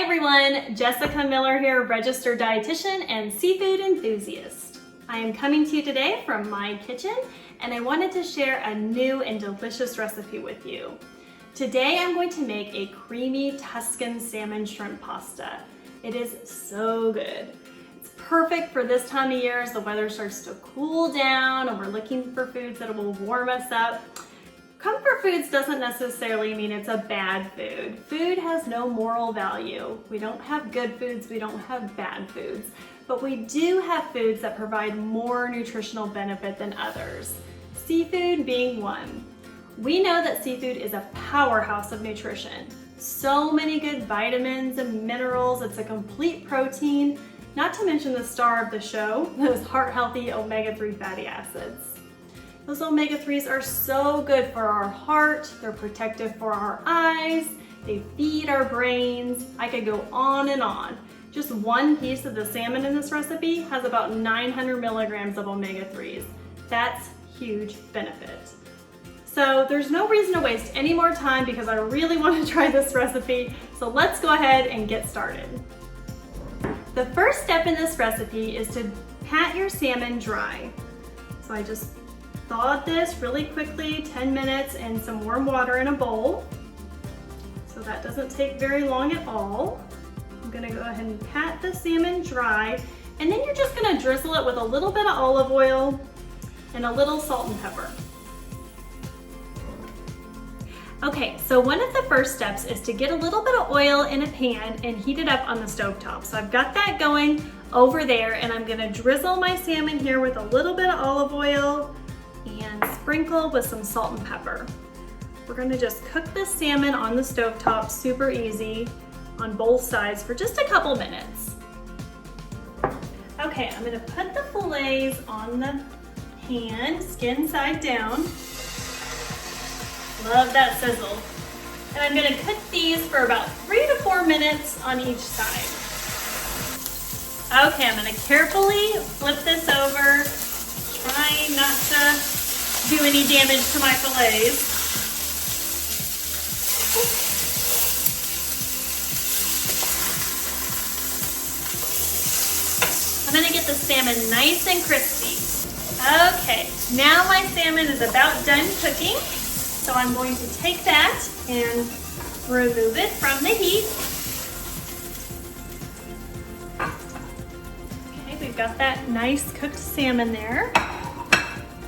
everyone, Jessica Miller here, registered dietitian and seafood enthusiast. I am coming to you today from my kitchen and I wanted to share a new and delicious recipe with you. Today I'm going to make a creamy Tuscan salmon shrimp pasta. It is so good. It's perfect for this time of year as the weather starts to cool down and we're looking for foods that will warm us up. Comfort foods doesn't necessarily mean it's a bad food. Food has no moral value. We don't have good foods, we don't have bad foods, but we do have foods that provide more nutritional benefit than others. Seafood being one. We know that seafood is a powerhouse of nutrition. So many good vitamins and minerals, it's a complete protein, not to mention the star of the show, those heart-healthy omega-3 fatty acids. Those omega-3s are so good for our heart, they're protective for our eyes, they feed our brains. I could go on and on. Just one piece of the salmon in this recipe has about 900 milligrams of omega-3s. That's huge benefit. So there's no reason to waste any more time because I really want to try this recipe. So let's go ahead and get started. The first step in this recipe is to pat your salmon dry. So I just thawed this really quickly, 10 minutes in some warm water in a bowl. So that doesn't take very long at all. I'm gonna go ahead and pat the salmon dry, and then you're just gonna drizzle it with a little bit of olive oil and a little salt and pepper. Okay, so one of the first steps is to get a little bit of oil in a pan and heat it up on the stovetop. So I've got that going over there, and I'm gonna drizzle my salmon here with a little bit of olive oil and sprinkle with some salt and pepper. We're gonna just cook this salmon on the stovetop, super easy, on both sides for just a couple minutes. Okay, I'm gonna put the fillets on the pan, skin side down. Love that sizzle. And I'm gonna cook these for about 3 to 4 minutes on each side. Okay, I'm gonna carefully flip this over, trying not to do any damage to my fillets. I'm gonna get the salmon nice and crispy. Okay, now my salmon is about done cooking. So I'm going to take that and remove it from the heat. Okay, we've got that nice cooked salmon there.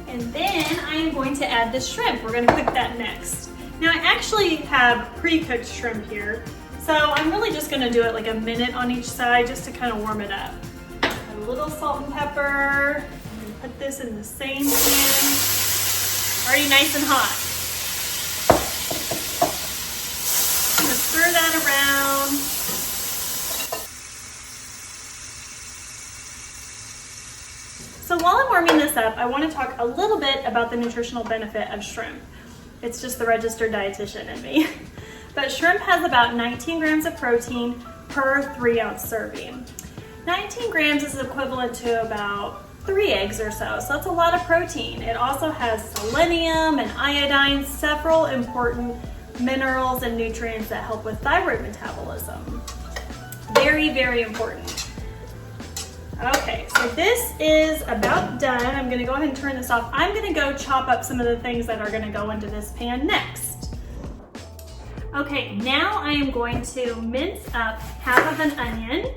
And then I am going to add the shrimp. We're gonna cook that next. Now I actually have pre-cooked shrimp here, so I'm really just gonna do it like a minute on each side just to kind of warm it up. A little salt and pepper, and put this in the same pan. Already nice and hot. I'm gonna stir that around. So while I'm warming this up, I want to talk a little bit about the nutritional benefit of shrimp. It's just the registered dietitian in me. But shrimp has about 19 grams of protein per 3-ounce serving. 19 grams is equivalent to about 3 eggs or so that's a lot of protein. It also has selenium and iodine, several important minerals and nutrients that help with thyroid metabolism. Very, very important. Okay, so this is about done. I'm gonna go ahead and turn this off. I'm gonna go chop up some of the things that are gonna go into this pan next. Okay, now I am going to mince up half of an onion,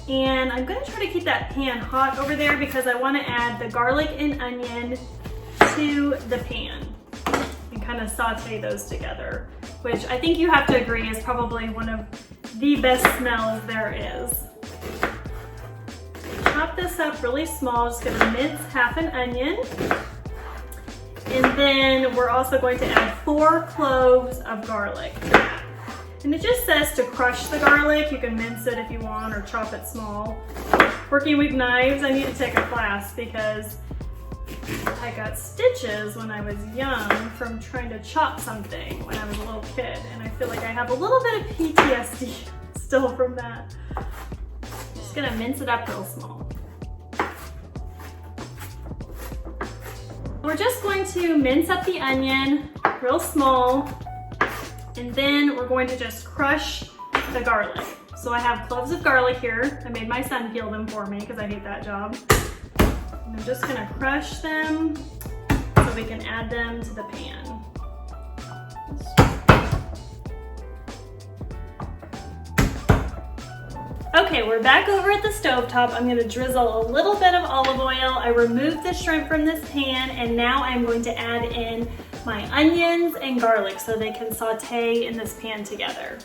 and I'm gonna try to keep that pan hot over there because I wanna add the garlic and onion to the pan and kind of saute those together, which I think you have to agree is probably one of the best smells there is. Chop this up really small, just gonna mince half an onion. And then we're also going to add 4 cloves of garlic to that. And it just says to crush the garlic. You can mince it if you want or chop it small. Working with knives, I need to take a class because I got stitches when I was young from trying to chop something when I was a little kid. And I feel like I have a little bit of PTSD still from that. Just gonna mince it up real small. We're just going to mince up the onion real small, and then we're going to just crush the garlic. So I have cloves of garlic here. I made my son peel them for me because I hate that job. And I'm just gonna crush them so we can add them to the pan. Okay, we're back over at the stovetop. I'm gonna drizzle a little bit of olive oil. I removed the shrimp from this pan, and now I'm going to add in my onions and garlic so they can saute in this pan together.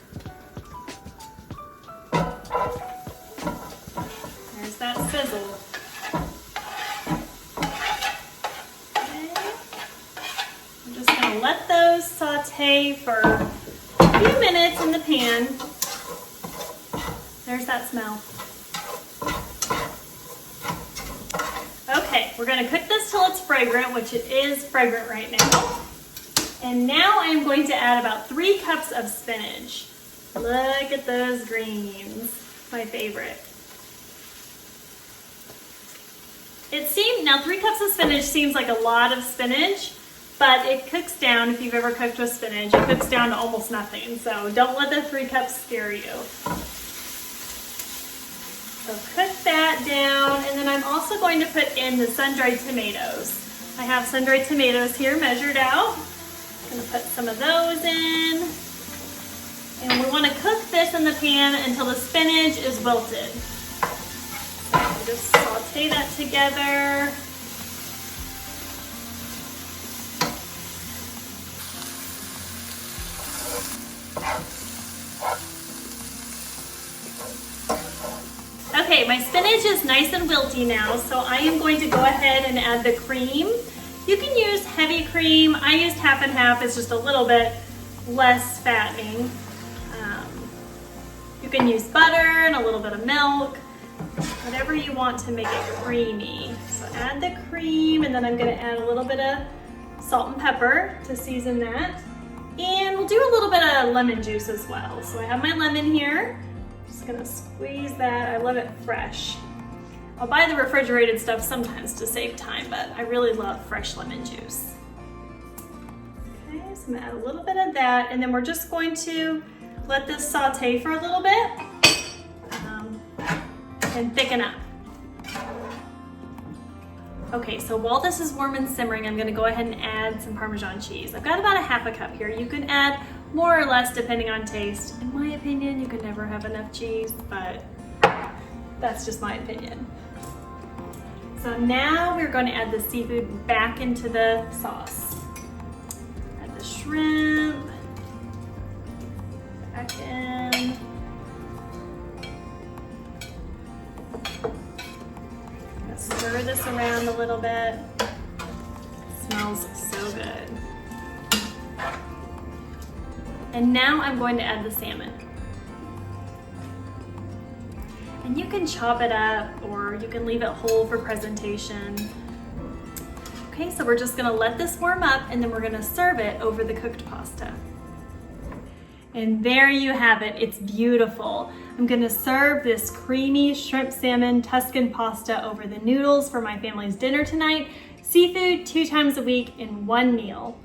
There's that sizzle. Okay. I'm just gonna let those saute for a few minutes in the pan. There's that smell. Okay, we're gonna cook this till it's fragrant, which it is fragrant right now. And now I'm going to add about 3 cups of spinach. Look at those greens, my favorite. Now 3 cups of spinach seems like a lot of spinach, but it cooks down, if you've ever cooked with spinach, it cooks down to almost nothing. So don't let the 3 cups scare you. So cook that down, and then I'm also going to put in the sun-dried tomatoes. I have sun-dried tomatoes here measured out. I'm going to put some of those in. And we want to cook this in the pan until the spinach is wilted. So just saute that together. Okay, my spinach is nice and wilty now, so I am going to go ahead and add the cream. You can use heavy cream. I used half and half. It's just a little bit less fattening. You can use butter and a little bit of milk, whatever you want to make it creamy. So add the cream, and then I'm going to add a little bit of salt and pepper to season that. And we'll do a little bit of lemon juice as well. So I have my lemon here. Just gonna squeeze that. I love it fresh. I'll buy the refrigerated stuff sometimes to save time, but I really love fresh lemon juice. Okay, so I'm gonna add a little bit of that, and then we're just going to let this saute for a little bit and thicken up. Okay, so while this is warm and simmering, I'm gonna go ahead and add some Parmesan cheese. I've got about a half a cup here. You can add more or less depending on taste. In my opinion, you can never have enough cheese, but that's just my opinion. So now we're going to add the seafood back into the sauce. Add the shrimp back in. Stir this around a little bit. It smells so good. And now I'm going to add the salmon. And you can chop it up, or you can leave it whole for presentation. Okay, so we're just gonna let this warm up, and then we're gonna serve it over the cooked pasta. And there you have it, it's beautiful. I'm gonna serve this creamy shrimp salmon Tuscan pasta over the noodles for my family's dinner tonight. Seafood 2 times a week in one meal.